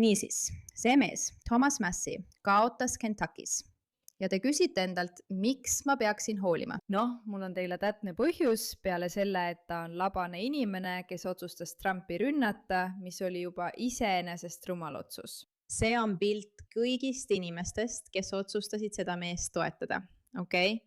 Niisiis, see mees, Thomas Massie, kaotas Kentuckis ja te küsite endalt, miks ma peaksin hoolima? Noh, mul on teile täpne põhjus peale selle, et ta on labane inimene, kes otsustas Trumpi rünnata, mis oli juba iseenesest rumal otsus. See on pilt kõigist inimestest, kes otsustasid seda meest toetada. Okei?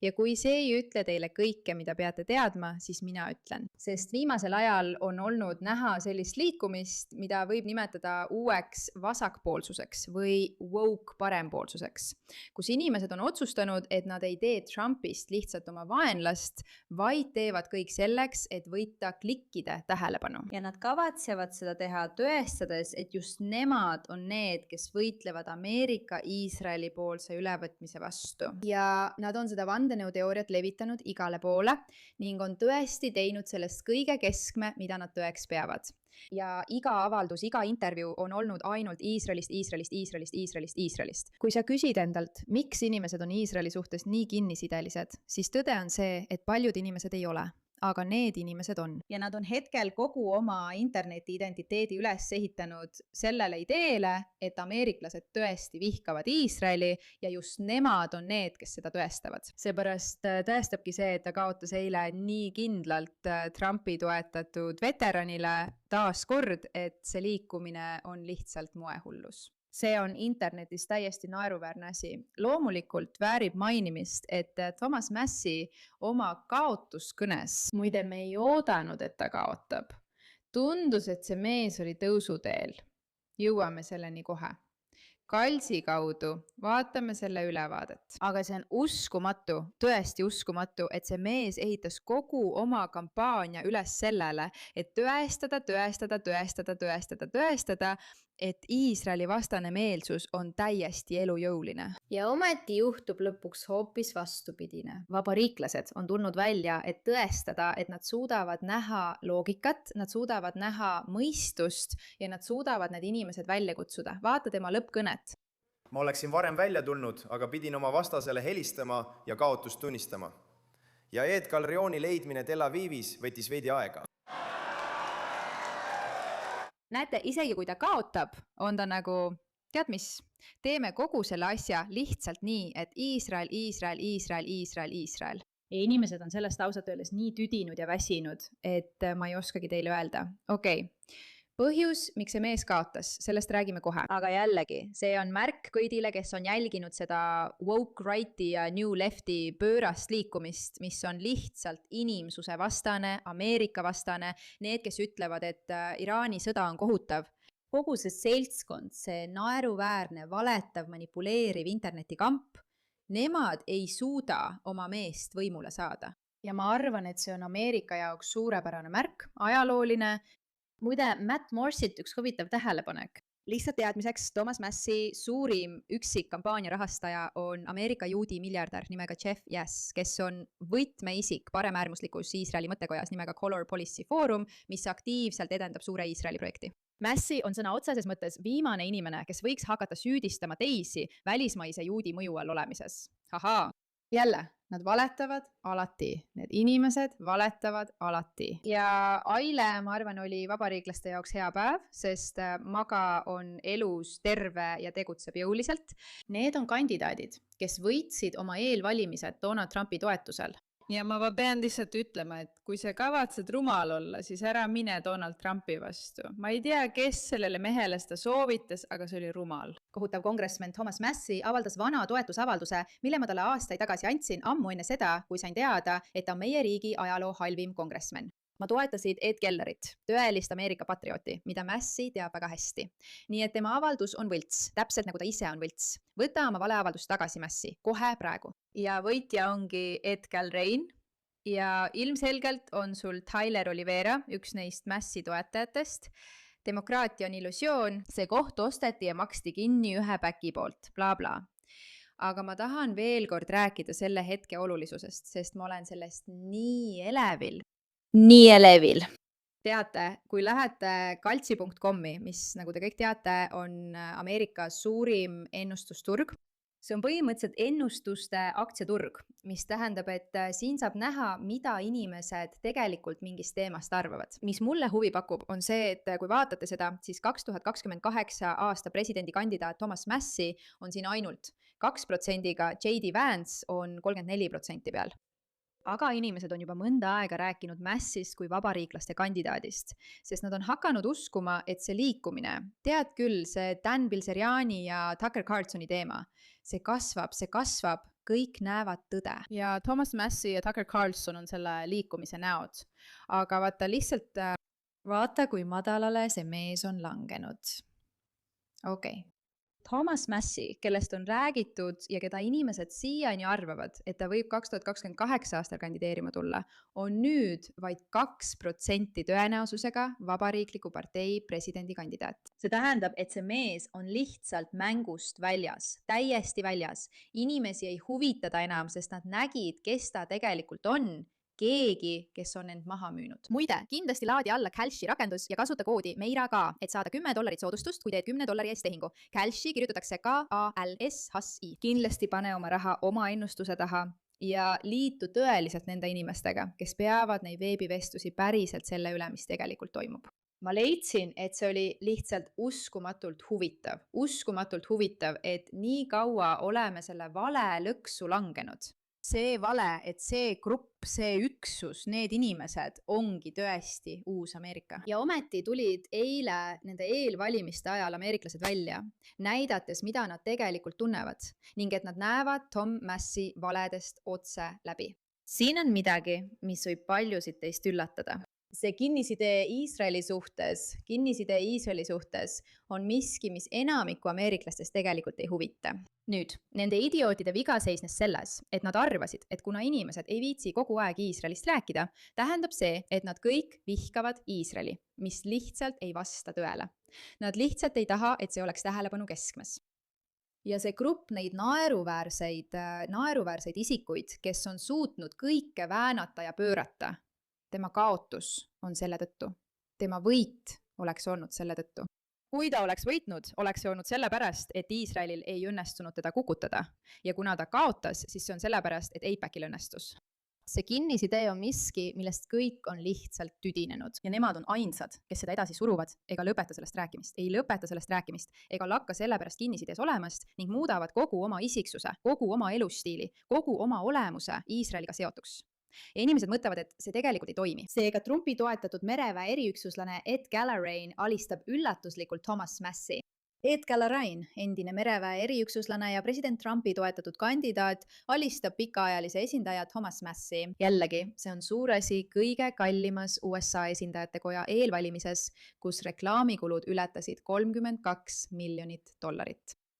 Ja kui see ei ütle teile kõike, mida peate teadma, siis mina ütlen. Sest viimasel ajal on olnud näha sellist liikumist, mida võib nimetada uueks vasakpoolsuseks või woke parempoolsuseks, kus inimesed on otsustanud, et nad ei tee Trumpist lihtsalt oma vaenlast, vaid teevad kõik selleks, et võita klikkide tähelepanu. Ja nad kavatsevad seda teha tõestades, et just nemad on need, kes võitlevad Ameerika-Iisraeli poolse ülevõtmise vastu. Ja nad on seda vandenõuteooriat levitanud igale poole ning on tõesti teinud sellest kõige keskme, mida nad tõeks peavad. Ja iga avaldus, iga intervjuu on olnud ainult Iisraelist, Iisraelist, Iisraelist, Iisraelist, Iisraelist. Kui sa küsid endalt, miks inimesed on Iisraeli suhtes nii kinnisidelised, siis tõde on see, et paljud inimesed ei ole. Aga need inimesed on. Ja nad on hetkel kogu oma interneti-identiteedi üles ehitanud sellele ideele, et ameeriklased tõesti vihkavad Iisraeli ja just nemad on need, kes seda tõestavad. Seepärast tõestabki see, et ta kaotas eile nii kindlalt Trumpi toetatud veteranile taas kord, et see liikumine on lihtsalt moehullus. See on internetis täiesti naeruväärne asi. Loomulikult väärib mainimist, et Thomas Massie oma kaotuskõnes, muide me ei oodanud, et ta kaotab. Tundus, et see mees oli tõusuteel. Jõuame selleni kohe. Kalsi kaudu vaatame selle ülevaadet. Aga see on uskumatu, tõesti uskumatu, et see mees ehitas kogu oma kampaania üles sellele, et tõestada, et Iisraeli vastane meelsus on täiesti elujõuline. Ja ometi juhtub lõpuks hoopis vastupidine. Vabariiklased on tulnud välja, et tõestada, et nad suudavad näha loogikat, nad suudavad näha mõistust ja nad suudavad need inimesed välja kutsuda. Vaata tema lõppkõnet. Ma oleksin varem välja tulnud, aga pidin oma vastasele helistama ja kaotust tunnistama. Ja Ed Galrioni leidmine Tel Avivis võttis veidi aega. Näete, isegi kui ta kaotab, on ta nagu, tead mis, teeme kogu selle asja lihtsalt nii, et Iisrael, Iisrael, Iisrael, Iisrael, Iisrael. Ja inimesed on sellest ausalt öeldes nii tüdinud ja väsinud, et ma ei oskagi teile öelda. Okei. Põhjus, miks see mees kaotas, sellest räägime kohe. Aga jällegi, see on märk kõigile, kes on jälginud seda woke righti ja new lefti pöörast liikumist, mis on lihtsalt inimsuse vastane, Ameerika vastane, need, kes ütlevad, et Iraani sõda on kohutav. Kogu see seltskond, see naeruväärne, valetav, manipuleeriv internetikamp, nemad ei suuda oma meest võimule saada. Ja ma arvan, et see on Ameerika jaoks suurepärane märk, ajalooline. Muide, Matt Morsilt üks huvitav tähelepanek. Lihtsalt teadmiseks, Thomas Massie suurim üksik kampaania rahastaja on Ameerika juudi miljardär nimega Jeff Yass, kes on võtmeisik paremäärmuslikus Iisraeli mõttekojas nimega Color Policy Forum, mis aktiivselt edendab suure Iisraeli projekti. Massie on sõna otseses mõttes viimane inimene, kes võiks hakata süüdistama teisi välismaise juudi mõju all olemises. Hahaa. Jälle, nad valetavad alati. Need inimesed valetavad alati. Ja Aile, ma arvan, oli vabariiklaste jaoks hea päev, sest Maga on elus terve ja tegutseb jõuliselt. Need on kandidaadid, kes võitsid oma eelvalimised Donald Trumpi toetusel. Ja ma pean lihtsalt ütlema, et kui sa kavatsed rumal olla, siis ära mine Donald Trumpi vastu. Ma ei tea, kes sellele mehele seda soovitas, aga see oli rumal. Kohutav kongressmen Thomas Massie avaldas vana toetusavalduse, mille ma talle aastaid tagasi andsin ammu enne seda, kui sain teada, et ta on meie riigi ajaloo halvim kongressmen. Ma toetasid Ed Kellerit, tõelist Ameerika patrioti, mida Massie teab väga hästi. Nii et tema avaldus on võlts, täpselt nagu ta ise on võlts. Võta oma valeavaldust tagasi, Massie, kohe praegu. Ja võitja ongi Ed Galrein ja ilmselgelt on sul Tyler Olivera, üks neist Massie toetajatest. Demokraatia on illusioon, see koht osteti ja maksti kinni ühe päki poolt, bla bla. Aga ma tahan veel kord rääkida selle hetke olulisusest, sest ma olen sellest nii elevil. Teate, kui lähete kaltsi.com-i, mis nagu te kõik teate, on Ameerika suurim ennustusturg, See on põhimõtteliselt ennustuste aktsiaturg, mis tähendab, et siin saab näha, mida inimesed tegelikult mingist teemast arvavad. Mis mulle huvi pakub, on see, et kui vaatate seda, siis 2028 aasta presidendikandidaat Thomas Massi on siin ainult 2%-ga, J.D. Vance on 34% peal. Aga inimesed on juba mõnda aega rääkinud Massist kui vabariiklaste kandidaadist, sest nad on hakanud uskuma, et see liikumine, tead küll, see Dan Bilzeriani ja Tucker Carlsoni teema, see kasvab, kõik näevad tõde. Ja Thomas Massi ja Tucker Carlson on selle liikumise näod. Aga vaata, kui madalale see mees on langenud. Okei. Thomas Massi, kellest on räägitud ja keda inimesed siiani arvavad, et ta võib 2028 aastal kandideerima tulla, on nüüd vaid 2% tõenäosusega vabariikliku partei presidendikandidaat. See tähendab, et see mees on lihtsalt mängust väljas, täiesti väljas. Inimesi ei huvita ta enam, sest nad nägid, kes ta tegelikult on. Keegi, kes on end maha müünud. Muide, kindlasti laadi alla Calshi rakendus ja kasuta koodi MEIRAK, et saada $10 soodustust, kui teed $10 eest tehingu. Calshi kirjutatakse KALSHI. Kindlasti pane oma raha oma ennustuse taha ja liitu tõeliselt nende inimestega, kes peavad neid veebivestlusi päriselt selle üle, mis tegelikult toimub. Ma leidsin, et see oli lihtsalt uskumatult huvitav, et nii kaua oleme selle vale lõksu langenud. See vale, et see grupp, see üksus, need inimesed ongi tõesti uus Ameerika. Ja ometi tulid eile nende eelvalimiste ajal ameeriklased välja, näidates, mida nad tegelikult tunnevad ning et nad näevad Tom Massi valedest otse läbi. Siin on midagi, mis võib paljusid teist üllatada. See kinnisidee Iisraeli suhtes on miski, mis enamikku ameeriklastest tegelikult ei huvita. Nüüd, nende idiootide viga seisnes selles, et nad arvasid, et kuna inimesed ei viitsi kogu aeg Iisraelist rääkida, tähendab see, et nad kõik vihkavad Iisraeli, mis lihtsalt ei vasta tõele. Nad lihtsalt ei taha, et see oleks tähelepanu keskmes. Ja see grupp neid naeruväärseid isikuid, kes on suutnud kõike väänata ja pöörata, tema kaotus on selle tõttu. Tema võit oleks olnud selle tõttu. Kui ta oleks võitnud, oleks see olnud sellepärast, et Iisraelil ei õnnestunud teda kukutada. Ja kuna ta kaotas, siis see on sellepärast, et AIPAC-il õnnestus. See kinnisidee on miski, millest kõik on lihtsalt tüdinenud. Ja nemad on ainsad, kes seda edasi suruvad ega lõpeta sellest rääkimist, ega lakka sellepärast kinnisidees olemast ning muudavad kogu oma isiksuse, kogu oma elustiili, kogu oma olemuse Iisraeliga seotuks. Ja inimesed mõtlevad, et see tegelikult ei toimi. Seega Trumpi toetatud mereväe eriüksuslane Ed Gallarain alistab üllatuslikult Thomas Massi. Ed Gallarain, endine mereväe eriüksuslane ja president Trumpi toetatud kandidaat, alistab pikaajalise esindaja Thomas Massi. Jällegi, see on suur asi kõige kallimas USA esindajate koja eelvalimises, kus reklaamikulud ületasid $32 miljonit.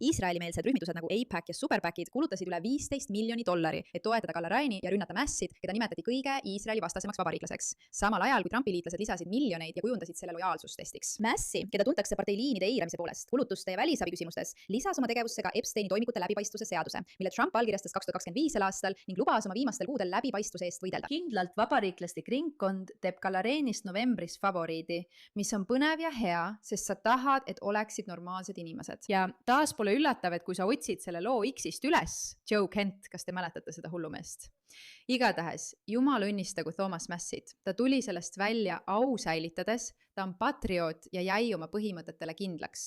Iisraeli-meelsed rühmitused nagu AIPAC ja Superpacid kulutasid üle $15 miljonit, et toetada Gallaraini ja rünnata Massid, keda nimetati kõige Iisraeli vastasemaks vabariiklaseks. Samal ajal, kui Trumpi liitlased lisasid miljoneid ja kujundasid selle lojaalsustestiks. Massi, keda tuntakse parteiliinide eiramise poolest, kulutuste ja välisabi küsimustes, lisas oma tegevusse ka Epsteini toimikute läbipaistvuse seaduse, mille Trump allkirjastas 2025. aastal ning lubas oma viimastel kuudel läbipaistvuse eest võidelda. Kindlalt vabariiklastik ringkond teeb Gallarainist novembris favoriidi, mis on põnev ja hea, sest sa tahad, et oleksid normaalsed inimesed. Ja taas pole üllatav, et kui sa otsid selle loo X-ist üles, Joe Kent, kas te mäletate seda hullumeest? Igatahes, jumal õnnistagu Thomas Massit. Ta tuli sellest välja au säilitades, ta on patrioot ja jäi oma põhimõtetele kindlaks.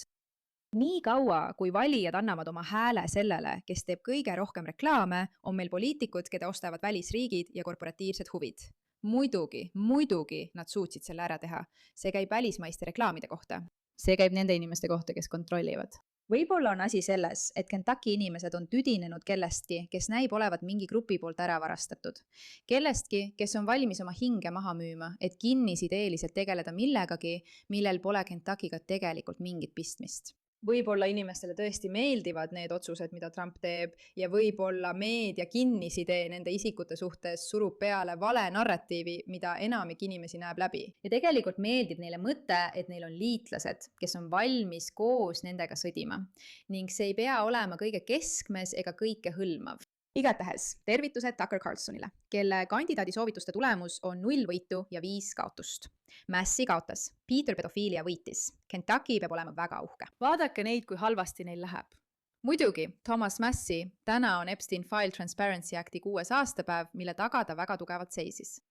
Nii kaua, kui valijad annavad oma hääle sellele, kes teeb kõige rohkem reklaame, on meil poliitikud, keda ostavad välisriigid ja korporatiivsed huvid. Muidugi nad suutsid selle ära teha. See käib välismaiste reklaamide kohta. See käib nende inimeste kohta, kes kontrollivad. Võib-olla on asi selles, et Kentucky inimesed on tüdinenud kellestki, kes näib olevat mingi grupi poolt ära varastatud. Kellestki, kes on valmis oma hinge maha müüma, et kinnisideeliselt tegeleda millegagi, millel pole Kentuckyga tegelikult mingit pistmist. Võib-olla inimestele tõesti meeldivad need otsused, mida Trump teeb ja võib-olla meedia kinnisidee nende isikute suhtes surub peale vale narratiivi, mida enamik inimesi näeb läbi. Ja tegelikult meeldib neile mõte, et neil on liitlased, kes on valmis koos nendega sõdima. Ning see ei pea olema kõige keskmes ega kõike hõlmav. Igatahes, tervitused Tucker Carlsonile, kelle kandidaadi soovituste tulemus on 0 võitu ja 5 kaotust. Massi kaotas, Peter pedofiilia võitis. Kentucky peab olema väga uhke. Vaadake neid, kui halvasti neil läheb. muidugi, Thomas Massi, täna on Epstein File Transparency Acti 6. aastapäev, mille taga ta väga tugevalt seisis.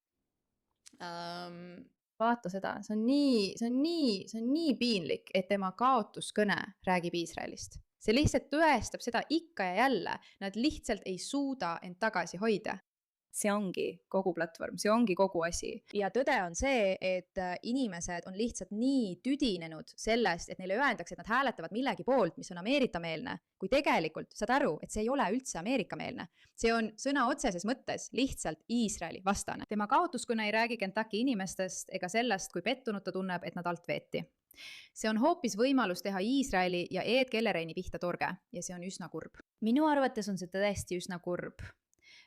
Vaata seda, see on nii piinlik, et tema kaotuskõne räägib Iisraelist. See lihtsalt tõestab seda ikka ja jälle, nad lihtsalt ei suuda end tagasi hoida. See ongi kogu platvorm, see ongi kogu asi. Ja tõde on see, et inimesed on lihtsalt nii tüdinenud sellest, et neile öeldakse, et nad hääletavad millegi poolt, mis on Ameerika-meelne, kui tegelikult saad aru, et see ei ole üldse Ameerika-meelne. See on sõna otseses mõttes lihtsalt Iisraeli vastane. Tema kaotuskõne ei räägi Kentucky inimestest ega sellest, kui pettunud ta tunneb, et nad alt veeti. See on hoopis võimalus teha Iisraeli ja Ed Kellereini pihta torge ja see on üsna kurb. Minu arvates on see tõesti üsna kurb.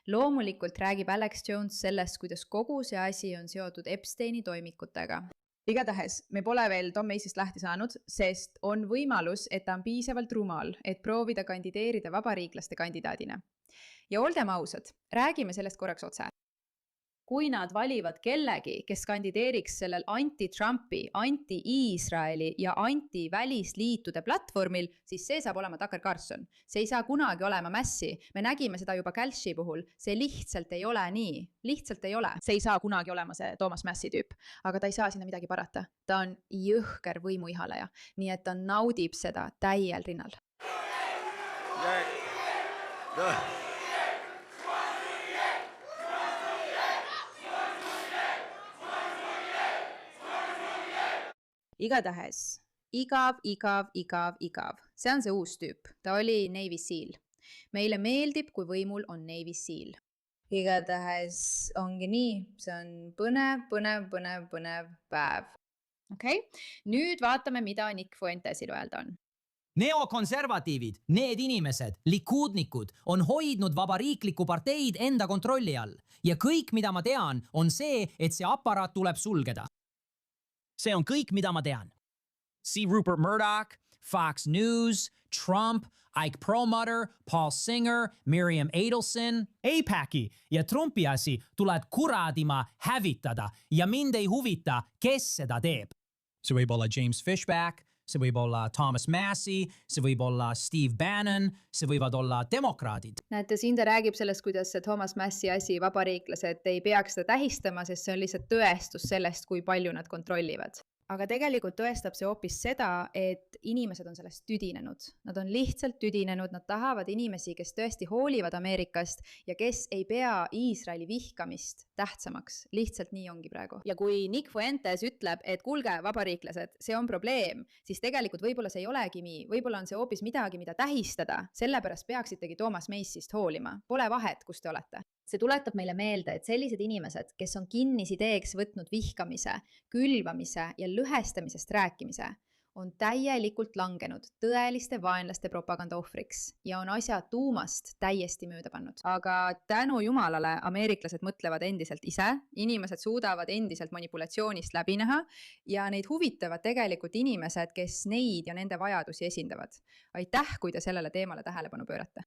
Loomulikult räägib Alex Jones sellest, kuidas kogu see asi on seotud Epsteini toimikutega. Igatahes, me pole veel Tom Macy'st lahti saanud, sest on võimalus, et ta on piisavalt rumal, et proovida kandideerida vabariiklaste kandidaadina. Ja oldem ausad, räägime sellest korraks otse. Kui nad valivad kellegi, kes kandideeriks sellel anti-Trumpi, anti-Iisraeli ja anti-välisliitude platvormil, siis see saab olema Tucker Carlson. See ei saa kunagi olema Massi. Me nägime seda juba Kelshi puhul. See lihtsalt ei ole nii. Lihtsalt ei ole. See ei saa kunagi olema see Thomas Massi tüüp. Aga ta ei saa sinna midagi parata. Ta on jõhker võimuihaleja. Nii et ta naudib seda täiel rinnal. Igatahes, igav. See on see uus tüüp. Ta oli Navy Seal. Meile meeldib, kui võimul on Navy Seal. Igatahes ongi nii. See on põnev päev. Okei? Nüüd vaatame, mida Nick Fuentesil öelda on. Neokonservatiivid, need inimesed, likuudnikud, on hoidnud vabariikliku parteid enda kontrolli all. Ja kõik, mida ma tean, on see, et see aparaat tuleb sulgeda. See on kõik, mida ma tean. See Rupert Murdoch, Fox News, Trump, Ike Perlmutter, Paul Singer, Miriam Adelson, AIPAC-i ja Trumpi asi tuleb kuradima hävitada ja mind ei huvita, kes seda teeb. See võib olla James Fishback, see võib olla Thomas Massi, see võib olla Steve Bannon, see võivad olla demokraadid. Näete, siin ta räägib sellest, kuidas see Thomas Massi asi vabariiklased ei peaks seda tähistama, sest see on lihtsalt tõestus sellest, kui palju nad kontrollivad. Aga tegelikult tõestab see hoopis seda, et inimesed on sellest tüdinenud. Nad on lihtsalt tüdinenud, nad tahavad inimesi, kes tõesti hoolivad Ameerikast ja kes ei pea Iisraeli vihkamist tähtsamaks. Lihtsalt nii ongi praegu. Ja kui Nick Fuentes ütleb, et kuulge, vabariiklased, see on probleem, siis tegelikult võib-olla see ei olegi nii. Võib-olla on see hoopis midagi, mida tähistada. Sellepärast peaksitegi Thomas Macy'st hoolima. Pole vahet, kus te olete. See tuletab meile meelde, et sellised inimesed, kes on kinnisideeks võtnud vihkamise, külvamise ja lõhestamisest rääkimise, on täielikult langenud tõeliste vaenlaste propaganda ohvriks ja on asja tuumast täiesti mööda pannud. Aga tänu jumalale ameeriklased mõtlevad endiselt ise, inimesed suudavad endiselt manipulatsioonist läbi näha ja neid huvitavad tegelikult inimesed, kes neid ja nende vajadusi esindavad. Aitäh, kui te sellele teemale tähelepanu pöörate.